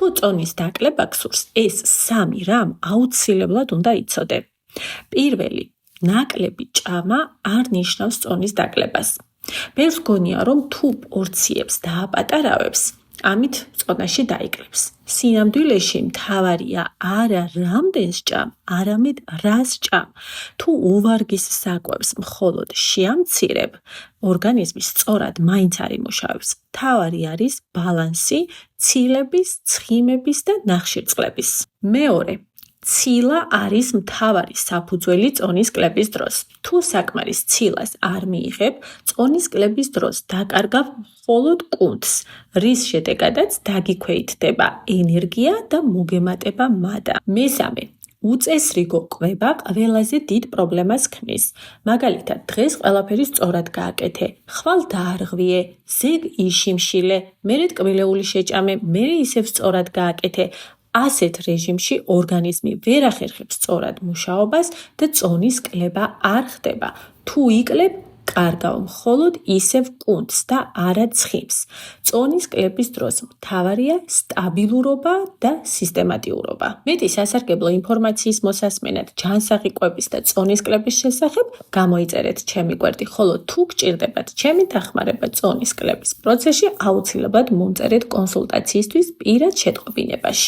თუ წონის დაკლება გსურს, ეს 3 რამ აუცილებლად უნდა იცოდე. პირველი, ნაკლები ჭამა არ ნიშნავს წონის დაკლებას. ბევრს გონია, რომ თუ პორციებს დააპატარავებს, ამით წონაში დაიკლებს. სინამდვილეში მთავარია არა რამდენს ჭამ, არამედ რას ჭამ. თუ უვარგის საკვებს მხოლოდ შეამცირებ, ორგანიზმი სწორად მაინც არ იმუშავებს. მთავარი არის ბალანსი ცილების, ცხიმების და ნახშირწყლების. მეორე, ცილა არის მთავარი საფუძველი წონის კლების დროს. თუ საკმარის ცილას არ მიიღებ, წონის კლების დროს დაკარგავ მხოლოდ კუნთს, რის შედეგადაც დაგიქვეითდება ენერგია და მოგემატება მადა. მესამე, უწესრიგო კვება ყველაზე დიდ პრობლემას ქმნის. მაგალითად, დღეს ყველაფერი სწორად გააკეთე, ხვალ დაარღვიე, ზეგ იშიმშილე, მერე ტკბილეული შეჭამე, მერე ისევ სწორად გააკეთე. ასეთ რეჟიმში ორგანიზმი ვერ ახერხებს სწორად მუშაობას და წონის კლება არ ხდება. თუ იკლებ, კარგავ მხოლოდ ისევ კუნთს და არა ცხიმს. წონის კლების დროს მთავარია სტაბილურობა და სისტემატიურობა. მეტი სასარგებლო ინფორმაციის მოსასმენად ჯანსაღი კვების და წონის კლების შესახებ გამოიწერეთ ჩემი გვერდი, ხოლო თუ გჭირდებათ ჩემი დახმარება წონის კლების პროცესში, აუცილებლად მომწერეთ კონსულტაციისთვის პირად შეტყობინებაში.